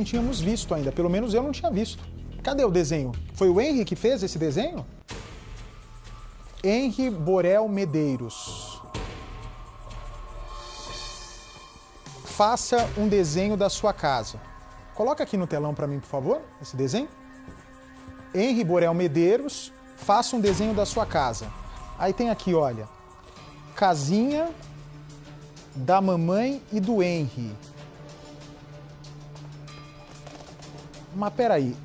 não tínhamos visto ainda, pelo menos eu não tinha visto. Cadê o desenho? Foi o Henry que fez esse desenho? Henry Borel Medeiros. Faça um desenho da sua casa. Coloca aqui no telão para mim, por favor, esse desenho. Henry Borel Medeiros, faça um desenho da sua casa. Aí tem aqui, olha, casinha da mamãe e do Henry. Mas peraí,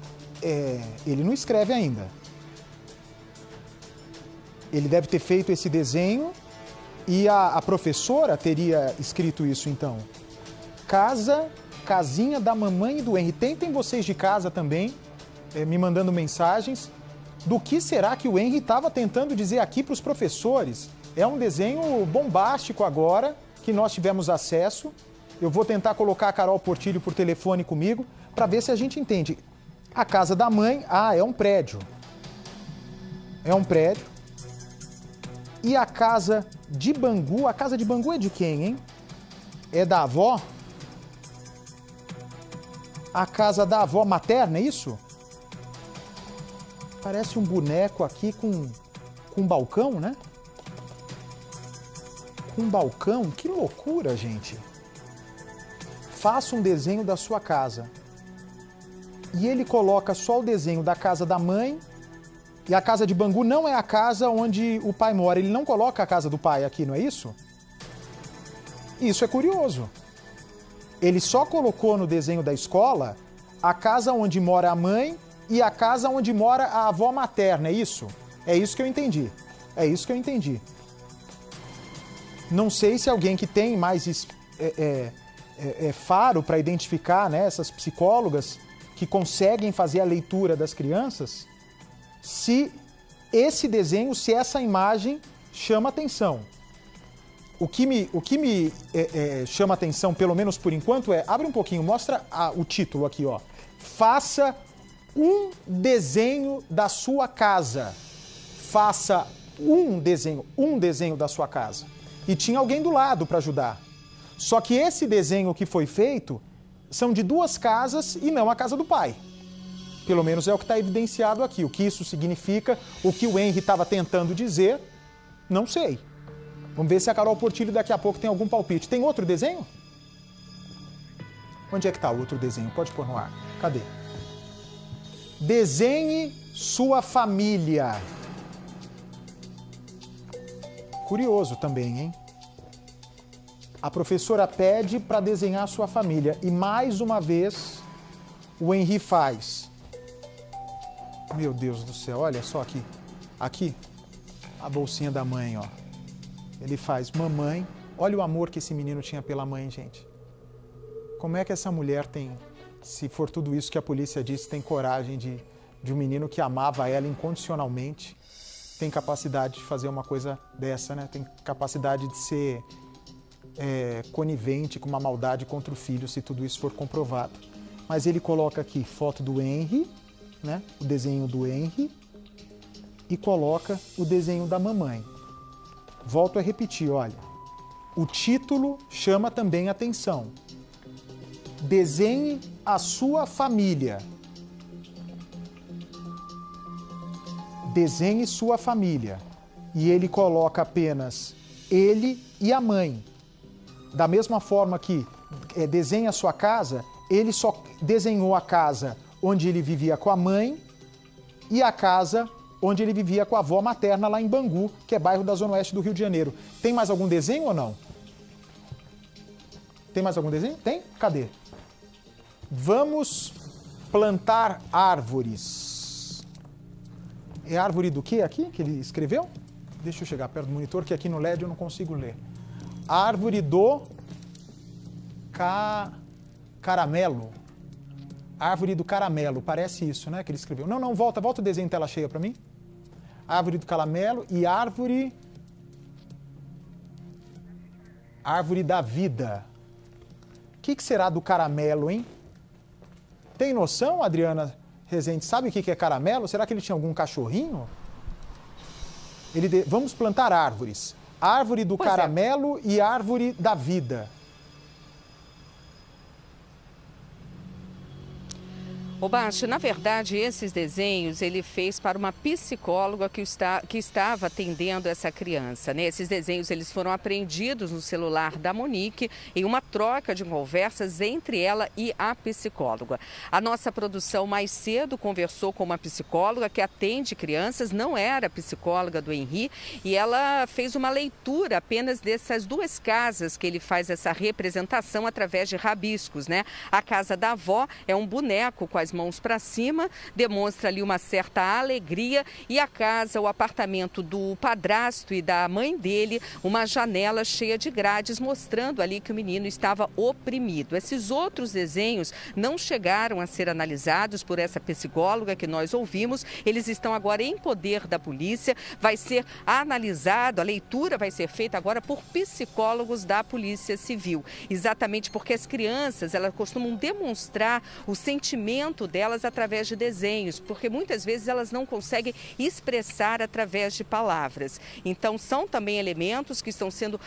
ele não escreve ainda. Ele deve ter feito esse desenho e a professora teria escrito isso então. Casinha da mamãe e do Henry. Tentem vocês de casa também, me mandando mensagens do que será que o Henry estava tentando dizer aqui para os professores. É um desenho bombástico agora, que nós tivemos acesso. Eu vou tentar colocar a Carol Portilho por telefone comigo, para ver se a gente entende. A casa da mãe, é um prédio. É um prédio. E a casa de Bangu é de quem, hein? É da avó? A casa da avó materna, é isso? Parece um boneco aqui com balcão, né? Com balcão, que loucura, gente. Faça um desenho da sua casa. E ele coloca só o desenho da casa da mãe, e a casa de Bangu não é a casa onde o pai mora. Ele não coloca a casa do pai aqui, não é isso? Isso é curioso. Ele só colocou no desenho da escola a casa onde mora a mãe e a casa onde mora a avó materna, é isso? É isso que eu entendi. É isso que eu entendi. Não sei se alguém que tem mais faro para identificar, né, essas psicólogas que conseguem fazer a leitura das crianças, se esse desenho, se essa imagem chama atenção. O que me chama atenção, pelo menos por enquanto, abre um pouquinho, mostra o título aqui, ó. Faça um desenho da sua casa. Faça um desenho da sua casa. E tinha alguém do lado para ajudar. Só que esse desenho que foi feito são de duas casas e não a casa do pai. Pelo menos é o que está evidenciado aqui. O que isso significa, o que o Henry estava tentando dizer, não sei. Vamos ver se a Carol Portilho daqui a pouco tem algum palpite. Tem outro desenho? Onde é que está o outro desenho? Pode pôr no ar. Cadê? Desenhe sua família. Curioso também, hein? A professora pede para desenhar sua família. E mais uma vez, o Henry faz. Meu Deus do céu, olha só aqui. Aqui, a bolsinha da mãe, ó. Ele faz mamãe. Olha o amor que esse menino tinha pela mãe, gente. Como é que essa mulher tem, se for tudo isso que a polícia disse, tem coragem de um menino que amava ela incondicionalmente, tem capacidade de fazer uma coisa dessa, né? Tem capacidade de ser conivente com uma maldade contra o filho, se tudo isso for comprovado. Mas ele coloca aqui foto do Henry, né? O desenho do Henry, e coloca o desenho da mamãe. Volto a repetir, olha. O título chama também atenção. Desenhe a sua família. Desenhe sua família. E ele coloca apenas ele e a mãe. Da mesma forma que desenha a sua casa, ele só desenhou a casa onde ele vivia com a mãe e a casa onde ele vivia com a avó materna lá em Bangu, que é bairro da Zona Oeste do Rio de Janeiro. Tem mais algum desenho ou não? Tem mais algum desenho? Tem? Cadê? Vamos plantar árvores. É árvore do quê aqui que ele escreveu? Deixa eu chegar perto do monitor, que aqui no LED eu não consigo ler. Árvore do caramelo. Árvore do caramelo, parece isso, né, que ele escreveu. Não, volta o desenho em tela cheia para mim. Árvore do caramelo e árvore da vida. O que será do caramelo, hein? Tem noção, Adriana Rezende? Sabe o que é caramelo? Será que ele tinha algum cachorrinho? Vamos plantar árvores. Árvore do caramelo e árvore da vida. Ô Basti, na verdade, esses desenhos ele fez para uma psicóloga que estava atendendo essa criança, né? Esses desenhos eles foram apreendidos no celular da Monique em uma troca de conversas entre ela e a psicóloga. A nossa produção mais cedo conversou com uma psicóloga que atende crianças, não era psicóloga do Henri, e ela fez uma leitura apenas dessas duas casas que ele faz essa representação através de rabiscos, né? A casa da avó é um boneco com as mãos para cima, demonstra ali uma certa alegria, e a casa, o apartamento do padrasto e da mãe dele, uma janela cheia de grades, mostrando ali que o menino estava oprimido. Esses outros desenhos não chegaram a ser analisados por essa psicóloga que nós ouvimos, eles estão agora em poder da polícia, vai ser analisado, a leitura vai ser feita agora por psicólogos da Polícia Civil, exatamente porque as crianças, elas costumam demonstrar o sentimento delas através de desenhos, porque muitas vezes elas não conseguem expressar através de palavras. Então, são também elementos que estão sendo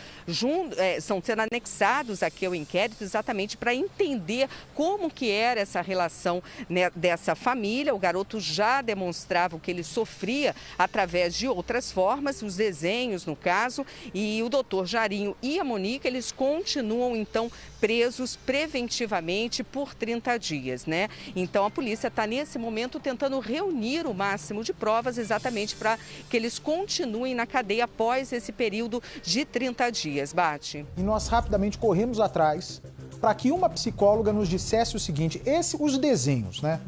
anexados aqui ao inquérito, exatamente para entender como que era essa relação, né, dessa família. O garoto já demonstrava o que ele sofria através de outras formas, os desenhos no caso, e o doutor Jarinho e a Monique, eles continuam então presos preventivamente por 30 dias, né? Então a polícia está nesse momento tentando reunir o máximo de provas exatamente para que eles continuem na cadeia após esse período de 30 dias. Bate. E nós rapidamente corremos atrás para que uma psicóloga nos dissesse o seguinte: os desenhos, né?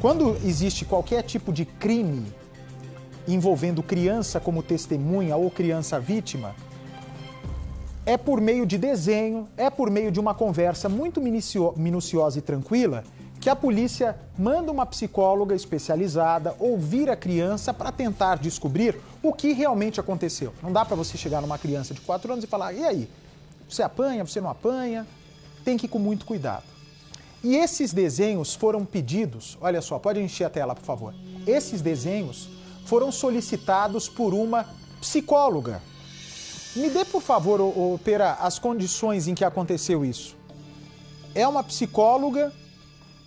Quando existe qualquer tipo de crime envolvendo criança como testemunha ou criança vítima, é por meio de desenho, é por meio de uma conversa muito minuciosa e tranquila que a polícia manda uma psicóloga especializada ouvir a criança para tentar descobrir o que realmente aconteceu. Não dá para você chegar numa criança de 4 anos e falar: e aí, você apanha, você não apanha? Tem que ir com muito cuidado. E esses desenhos foram pedidos, olha só, pode encher a tela, por favor. Esses desenhos foram solicitados por uma psicóloga. Me dê, por favor, Pera, as condições em que aconteceu isso. É uma psicóloga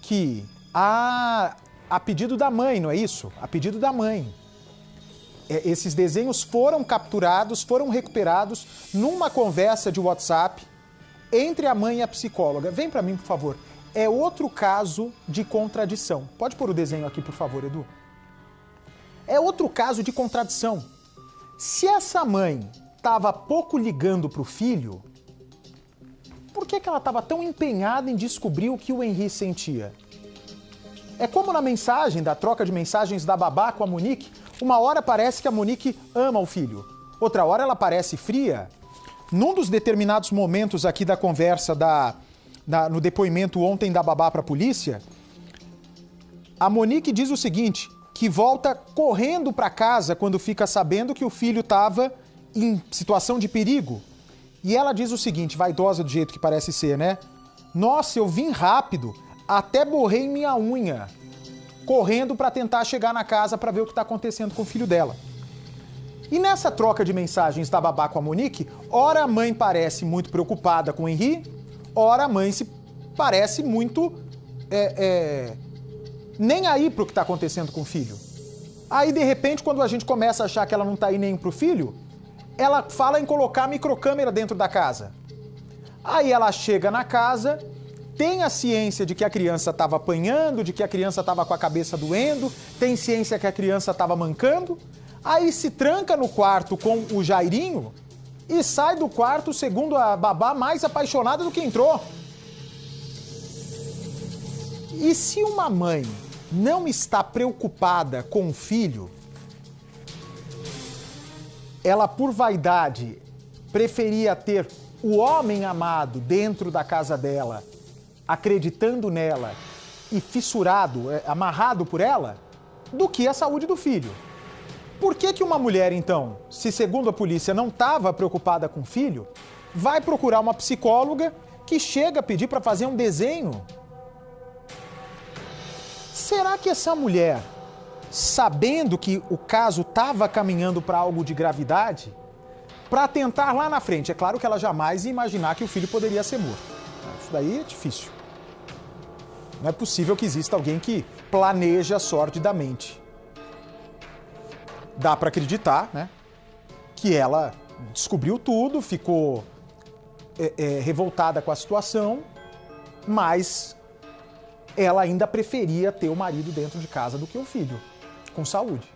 que, a pedido da mãe, não é isso? A pedido da mãe. Esses desenhos foram capturados, foram recuperados numa conversa de WhatsApp entre a mãe e a psicóloga. Vem para mim, por favor. É outro caso de contradição. Pode pôr o desenho aqui, por favor, Edu? É outro caso de contradição. Se essa mãe estava pouco ligando para o filho, por que ela estava tão empenhada em descobrir o que o Henri sentia? É como na mensagem, da troca de mensagens da babá com a Monique, uma hora parece que a Monique ama o filho, outra hora ela parece fria. Num dos determinados momentos aqui da conversa, no depoimento ontem da babá para a polícia, a Monique diz o seguinte, que volta correndo para casa quando fica sabendo que o filho estava em situação de perigo. E ela diz o seguinte, vaidosa do jeito que parece ser, né? Nossa, eu vim rápido, até borrei minha unha, correndo para tentar chegar na casa para ver o que está acontecendo com o filho dela. E nessa troca de mensagens da babá com a Monique, ora a mãe parece muito preocupada com o Henri, ora a mãe se parece muito nem aí pro que está acontecendo com o filho. Aí, de repente, quando a gente começa a achar que ela não está aí nem pro filho, ela fala em colocar a microcâmera dentro da casa. Aí ela chega na casa, tem a ciência de que a criança estava apanhando, de que a criança estava com a cabeça doendo, tem ciência que a criança estava mancando, aí se tranca no quarto com o Jairinho e sai do quarto, segundo a babá, mais apaixonada do que entrou. E se uma mãe não está preocupada com o filho, ela, por vaidade, preferia ter o homem amado dentro da casa dela, acreditando nela e fissurado, amarrado por ela, do que a saúde do filho. Por que uma mulher, então, se segundo a polícia não estava preocupada com o filho, vai procurar uma psicóloga que chega a pedir para fazer um desenho? Será que essa mulher, sabendo que o caso estava caminhando para algo de gravidade, para tentar lá na frente, é claro que ela jamais ia imaginar que o filho poderia ser morto. Isso daí é difícil. Não é possível que exista alguém que planeja sordidamente. Dá para acreditar, né, que ela descobriu tudo, ficou revoltada com a situação, mas ela ainda preferia ter o marido dentro de casa do que o filho, com saúde.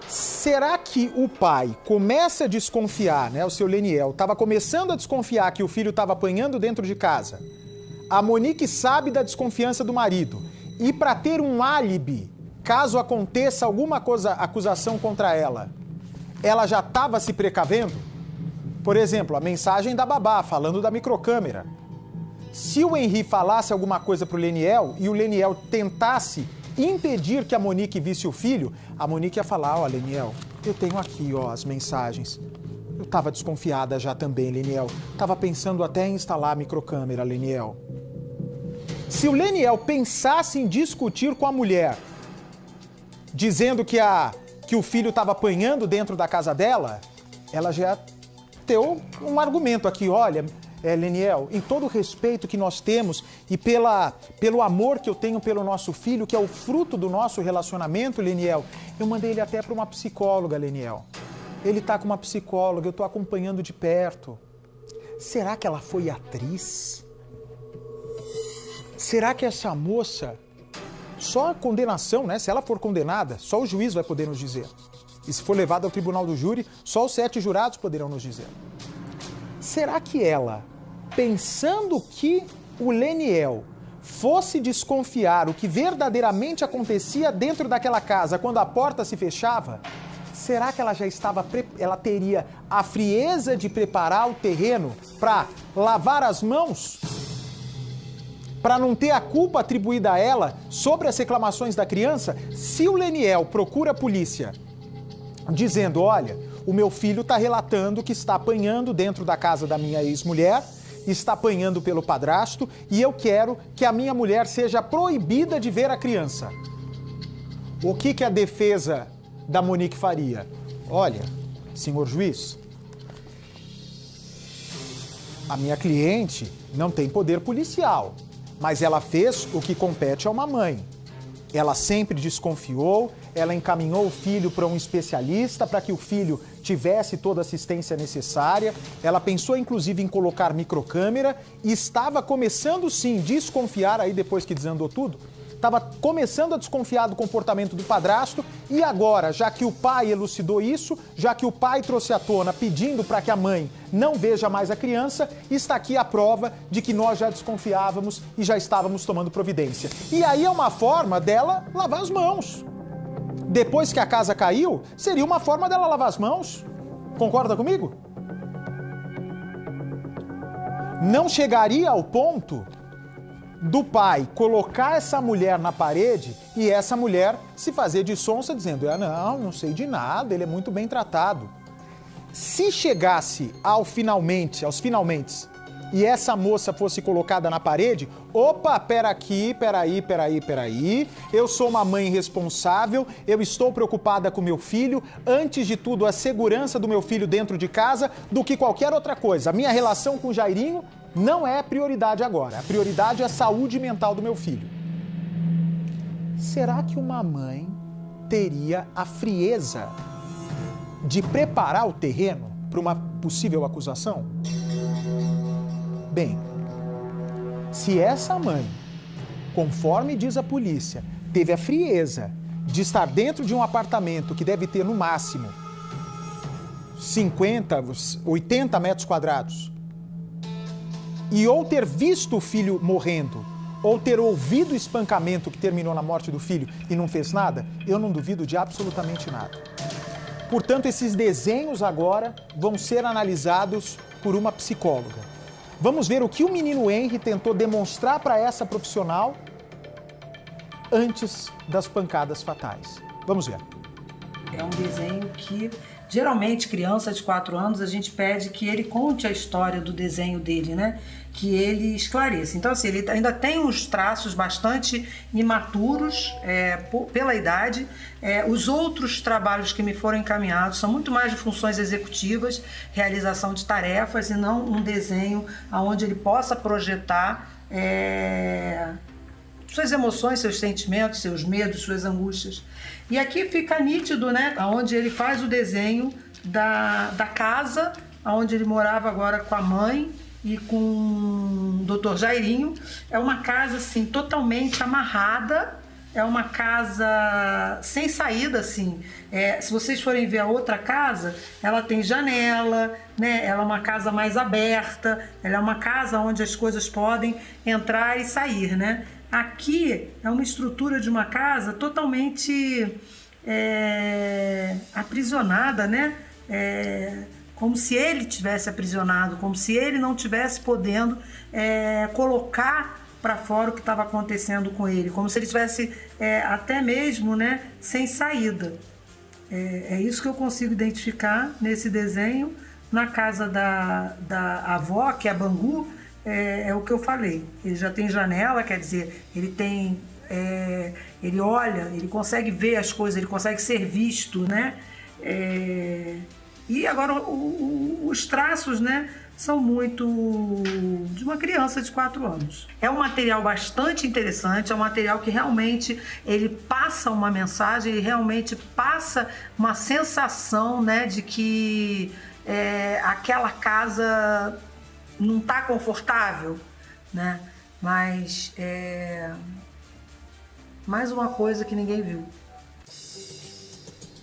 Será que o pai começa a desconfiar, né, o seu Leniel estava começando a desconfiar que o filho estava apanhando dentro de casa? A Monique sabe da desconfiança do marido e para ter um álibi, caso aconteça alguma acusação contra ela, ela já estava se precavendo? Por exemplo, a mensagem da babá falando da microcâmera. Se o Henri falasse alguma coisa para o Leniel e o Leniel tentasse impedir que a Monique visse o filho, a Monique ia falar: ó, Leniel, eu tenho aqui, ó, as mensagens. Eu estava desconfiada já também, Leniel. Estava pensando até em instalar a microcâmera, Leniel. Se o Leniel pensasse em discutir com a mulher, dizendo que o filho estava apanhando dentro da casa dela, ela já deu um argumento aqui: olha, Leniel, em todo o respeito que nós temos e pelo amor que eu tenho pelo nosso filho, que é o fruto do nosso relacionamento, Leniel, eu mandei ele até para uma psicóloga, Leniel. Ele está com uma psicóloga, eu estou acompanhando de perto. Será que ela foi atriz? Será que essa moça, só a condenação, né? Se ela for condenada, só o juiz vai poder nos dizer. E se for levada ao tribunal do júri, só os 7 jurados poderão nos dizer. Será que ela, pensando que o Leniel fosse desconfiar o que verdadeiramente acontecia dentro daquela casa quando a porta se fechava, será que ela já estava, ela teria a frieza de preparar o terreno para lavar as mãos? Para não ter a culpa atribuída a ela sobre as reclamações da criança? Se o Leniel procura a polícia dizendo: olha, o meu filho está relatando que está apanhando dentro da casa da minha ex-mulher, está apanhando pelo padrasto e eu quero que a minha mulher seja proibida de ver a criança. O que a defesa da Monique faria? Olha, senhor juiz, a minha cliente não tem poder policial, mas ela fez o que compete a uma mãe. Ela sempre desconfiou, ela encaminhou o filho para um especialista para que o filho tivesse toda a assistência necessária. Ela pensou inclusive em colocar microcâmera e estava começando sim a desconfiar, aí depois que desandou tudo, estava começando a desconfiar do comportamento do padrasto e agora, já que o pai elucidou isso, já que o pai trouxe à tona pedindo para que a mãe não veja mais a criança, está aqui a prova de que nós já desconfiávamos e já estávamos tomando providência. E aí é uma forma dela lavar as mãos. Depois que a casa caiu, seria uma forma dela lavar as mãos. Concorda comigo? Não chegaria ao ponto do pai colocar essa mulher na parede e essa mulher se fazer de sonsa dizendo: não sei de nada, ele é muito bem tratado. Se chegasse aos finalmente, e essa moça fosse colocada na parede, opa, peraí, eu sou uma mãe responsável, eu estou preocupada com meu filho, antes de tudo a segurança do meu filho dentro de casa do que qualquer outra coisa. A minha relação com o Jairinho não é a prioridade agora, a prioridade é a saúde mental do meu filho. Será que uma mãe teria a frieza de preparar o terreno para uma possível acusação? Bem, se essa mãe, conforme diz a polícia, teve a frieza de estar dentro de um apartamento que deve ter no máximo 50, 80 metros quadrados, e ou ter visto o filho morrendo, ou ter ouvido o espancamento que terminou na morte do filho e não fez nada, eu não duvido de absolutamente nada. Portanto, esses desenhos agora vão ser analisados por uma psicóloga. Vamos ver o que o menino Henry tentou demonstrar para essa profissional antes das pancadas fatais. Vamos ver. É um desenho que Geralmente, criança de 4 anos, a gente pede que ele conte a história do desenho dele, né? Que ele esclareça. Então, assim, ele ainda tem uns traços bastante imaturos pela idade. Os outros trabalhos que me foram encaminhados são muito mais de funções executivas, realização de tarefas, e não um desenho onde ele possa projetar suas emoções, seus sentimentos, seus medos, suas angústias. E aqui fica nítido, né, onde ele faz o desenho da casa, onde ele morava agora com a mãe e com o Dr. Jairinho. É uma casa assim totalmente amarrada, é uma casa sem saída, assim. Se vocês forem ver a outra casa, ela tem janela, né? Ela é uma casa mais aberta, ela é uma casa onde as coisas podem entrar e sair, né? Aqui é uma estrutura de uma casa totalmente aprisionada, né? Como se ele tivesse aprisionado, como se ele não tivesse podendo colocar para fora o que estava acontecendo com ele, como se ele estivesse até mesmo, né, sem saída. É isso que eu consigo identificar nesse desenho. Na casa da avó, que é a Bangu, é o que eu falei. Ele já tem janela, quer dizer, ele tem... ele olha, ele consegue ver as coisas, ele consegue ser visto, né? E agora os traços, né, são muito de uma criança de 4 anos. É um material bastante interessante, é um material que realmente ele passa uma mensagem, ele realmente passa uma sensação, né, de que aquela casa não está confortável, né? Mas mais uma coisa que ninguém viu.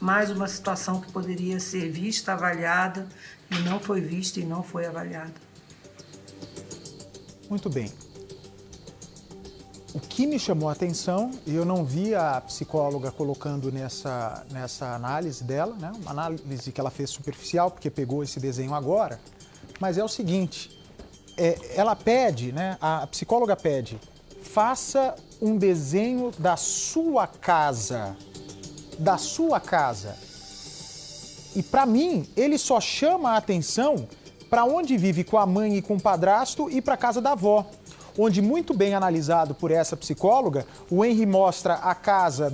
Mais uma situação que poderia ser vista, avaliada, e não foi vista e não foi avaliada. Muito bem. O que me chamou a atenção, e eu não vi a psicóloga colocando nessa análise dela, né? Uma análise que ela fez superficial, porque pegou esse desenho agora, mas é o seguinte, ela pede, né? A psicóloga pede, faça um desenho da sua casa. Da sua casa. E para mim, ele só chama a atenção para onde vive com a mãe e com o padrasto e para a casa da avó, onde, muito bem analisado por essa psicóloga, o Henry mostra a casa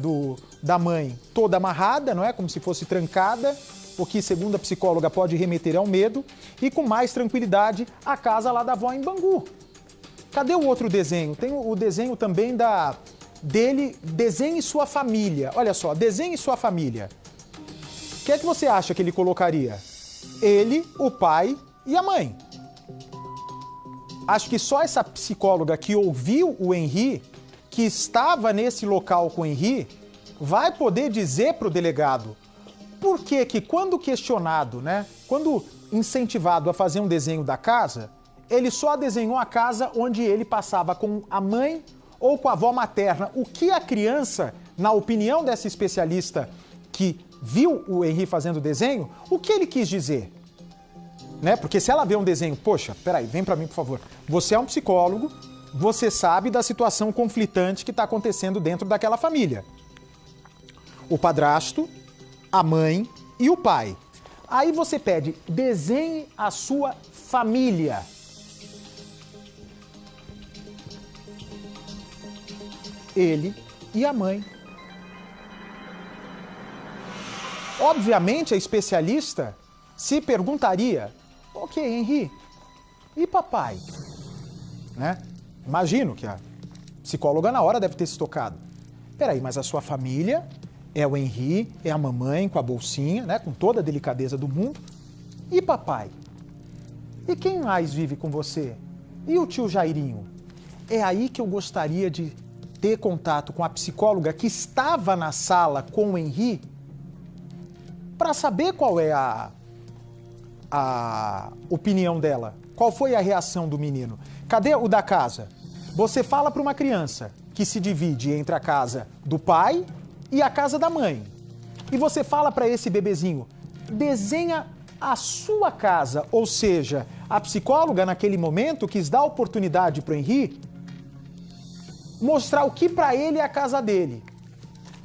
da mãe toda amarrada, não é? Como se fosse trancada, o que, segundo a psicóloga, pode remeter ao medo, e com mais tranquilidade, a casa lá da avó em Bangu. Cadê o outro desenho? Tem o desenho também dele, desenhe sua família. Olha só, desenhe sua família. O que é que você acha que ele colocaria? Ele, o pai e a mãe. Acho que só essa psicóloga que ouviu o Henry, que estava nesse local com o Henry, vai poder dizer para o delegado por que quando questionado, né, quando incentivado a fazer um desenho da casa, ele só desenhou a casa onde ele passava com a mãe ou com a avó materna. O que a criança, na opinião dessa especialista que viu o Henry fazendo o desenho, o que ele quis dizer? Né? Porque se ela vê um desenho, poxa, peraí, vem pra mim, por favor. Você é um psicólogo, você sabe da situação conflitante que está acontecendo dentro daquela família. O padrasto, a mãe e o pai. Aí você pede, desenhe a sua família. Ele e a mãe. Obviamente, a especialista se perguntaria, ok, Henry, e papai? Né? Imagino que a psicóloga na hora deve ter se tocado. Peraí, mas a sua família é o Henry, é a mamãe com a bolsinha, né, com toda a delicadeza do mundo. E papai? E quem mais vive com você? E o tio Jairinho? É aí que eu gostaria de ter contato com a psicóloga que estava na sala com o Henry para saber qual é a opinião dela. Qual foi a reação do menino? Cadê o da casa? Você fala para uma criança que se divide entre a casa do pai e a casa da mãe. E você fala para esse bebezinho, desenha a sua casa. Ou seja, a psicóloga naquele momento quis dar oportunidade para o Henry mostrar o que para ele é a casa dele.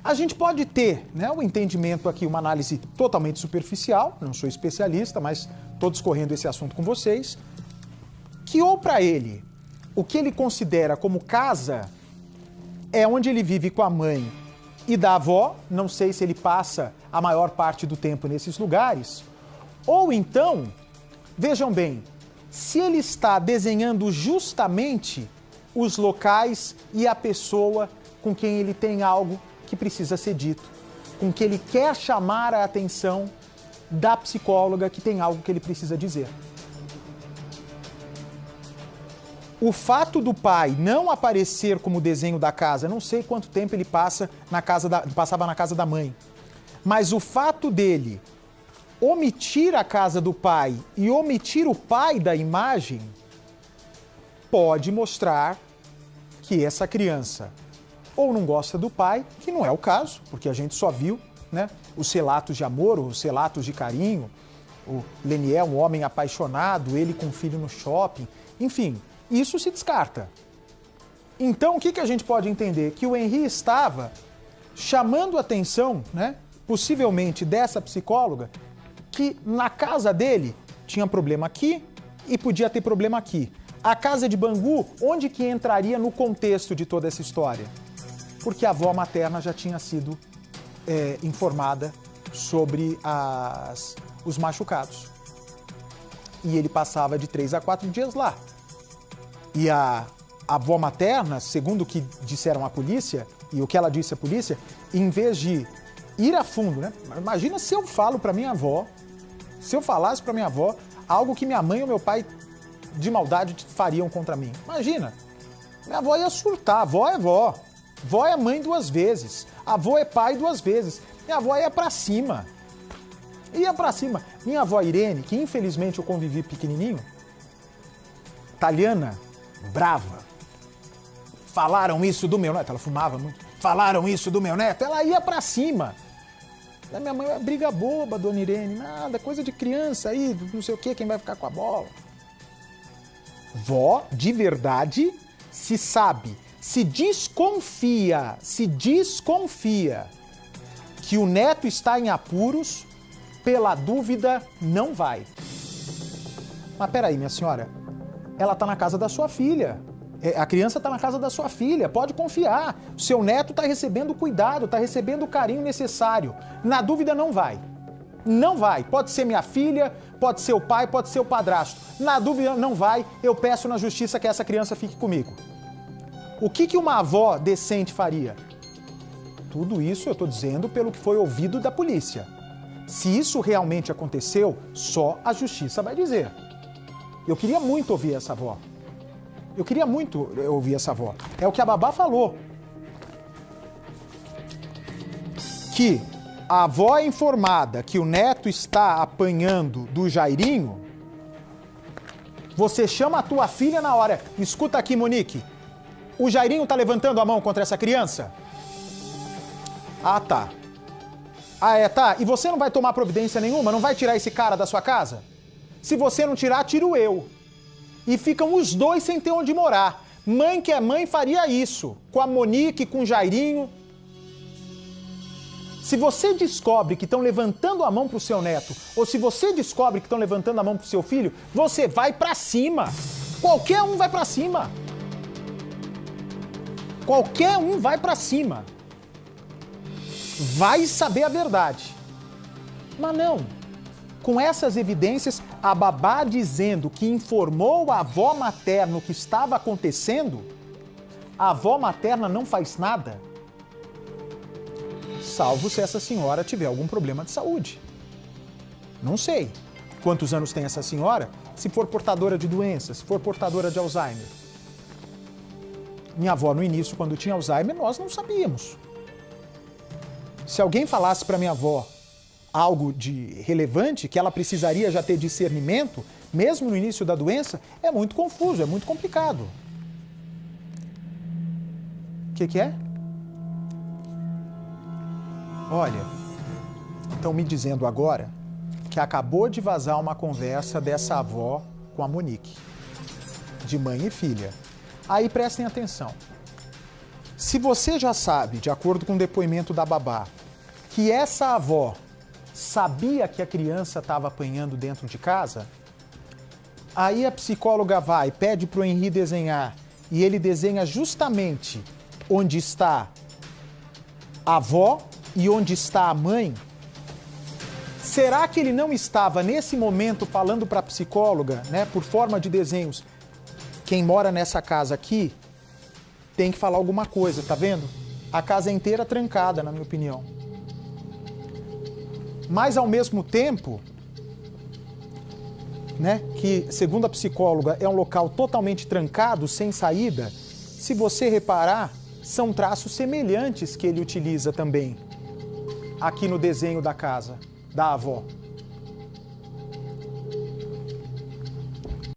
A gente pode ter, né, um entendimento aqui, uma análise totalmente superficial, não sou especialista, mas estou discorrendo esse assunto com vocês, que ou para ele, o que ele considera como casa é onde ele vive com a mãe e da avó, não sei se ele passa a maior parte do tempo nesses lugares, ou então, vejam bem, se ele está desenhando justamente os locais e a pessoa com quem ele tem algo que precisa ser dito, com que ele quer chamar a atenção da psicóloga que tem algo que ele precisa dizer. O fato do pai não aparecer como desenho da casa, não sei quanto tempo ele passava na casa da mãe, mas o fato dele omitir a casa do pai e omitir o pai da imagem pode mostrar que essa criança ou não gosta do pai, que não é o caso, porque a gente só viu, né, os relatos de amor, os relatos de carinho, o Leniel, um homem apaixonado, ele com o filho no shopping, enfim, isso se descarta. Então, o que a gente pode entender? Que o Henri estava chamando a atenção, né, possivelmente dessa psicóloga, que na casa dele tinha problema aqui e podia ter problema aqui. A casa de Bangu, onde que entraria no contexto de toda essa história? Porque a avó materna já tinha sido informada sobre os machucados. E ele passava de 3 a 4 dias lá. E a avó materna, segundo o que disseram à polícia, e o que ela disse à polícia, em vez de ir a fundo, né? Imagina se eu falo para minha avó, se eu falasse para minha avó algo que minha mãe ou meu pai de maldade fariam contra mim. Imagina, minha avó ia surtar, avó é vó. Vó é mãe 2 vezes, avô é pai 2 vezes. Minha avó ia pra cima. Ia pra cima. Minha avó Irene, que infelizmente eu convivi pequenininho, italiana, brava. Falaram isso do meu neto, ela fumava muito. Falaram isso do meu neto, ela ia pra cima. A minha mãe, briga boba, dona Irene, nada, coisa de criança aí, não sei o que, quem vai ficar com a bola. Vó, de verdade, se sabe, se desconfia que o neto está em apuros, pela dúvida, não vai. Mas peraí, minha senhora, ela está na casa da sua filha. A criança está na casa da sua filha, pode confiar. O seu neto está recebendo cuidado, está recebendo o carinho necessário. Na dúvida, não vai. Não vai. Pode ser minha filha, pode ser o pai, pode ser o padrasto. Na dúvida, não vai. Eu peço na justiça que essa criança fique comigo. O que uma avó decente faria? Tudo isso eu estou dizendo pelo que foi ouvido da polícia. Se isso realmente aconteceu, só a justiça vai dizer. Eu queria muito ouvir essa avó. Eu queria muito ouvir essa avó. É o que a babá falou. Que a avó é informada que o neto está apanhando do Jairinho, você chama a tua filha na hora. Escuta aqui, Monique. O Jairinho tá levantando a mão contra essa criança? Ah, tá. Ah, é, tá. E você não vai tomar providência nenhuma? Não vai tirar esse cara da sua casa? Se você não tirar, tiro eu. E ficam os dois sem ter onde morar. Mãe que é mãe faria isso. Com a Monique, com o Jairinho. Se você descobre que estão levantando a mão pro seu neto, ou se você descobre que estão levantando a mão pro seu filho, você vai pra cima. Qualquer um vai pra cima. Qualquer um vai pra cima. Vai saber a verdade. Mas não. Com essas evidências, a babá dizendo que informou a avó materna o que estava acontecendo, a avó materna não faz nada, salvo se essa senhora tiver algum problema de saúde. Não sei quantos anos tem essa senhora, se for portadora de doença, se for portadora de Alzheimer. Minha avó, no início, quando tinha Alzheimer, nós não sabíamos. Se alguém falasse para minha avó algo de relevante, que ela precisaria já ter discernimento, mesmo no início da doença, é muito confuso, é muito complicado. O que é? Olha, estão me dizendo agora que acabou de vazar uma conversa dessa avó com a Monique, de mãe e filha. Aí prestem atenção. Se você já sabe, de acordo com o depoimento da babá, que essa avó sabia que a criança estava apanhando dentro de casa, aí a psicóloga vai, pede para o Henri desenhar, e ele desenha justamente onde está a avó e onde está a mãe. Será que ele não estava, nesse momento, falando para a psicóloga, né, por forma de desenhos, quem mora nessa casa aqui tem que falar alguma coisa, tá vendo? A casa é inteira trancada, na minha opinião. Mas, ao mesmo tempo, né, que, segundo a psicóloga, é um local totalmente trancado, sem saída, se você reparar, são traços semelhantes que ele utiliza também aqui no desenho da casa, da avó.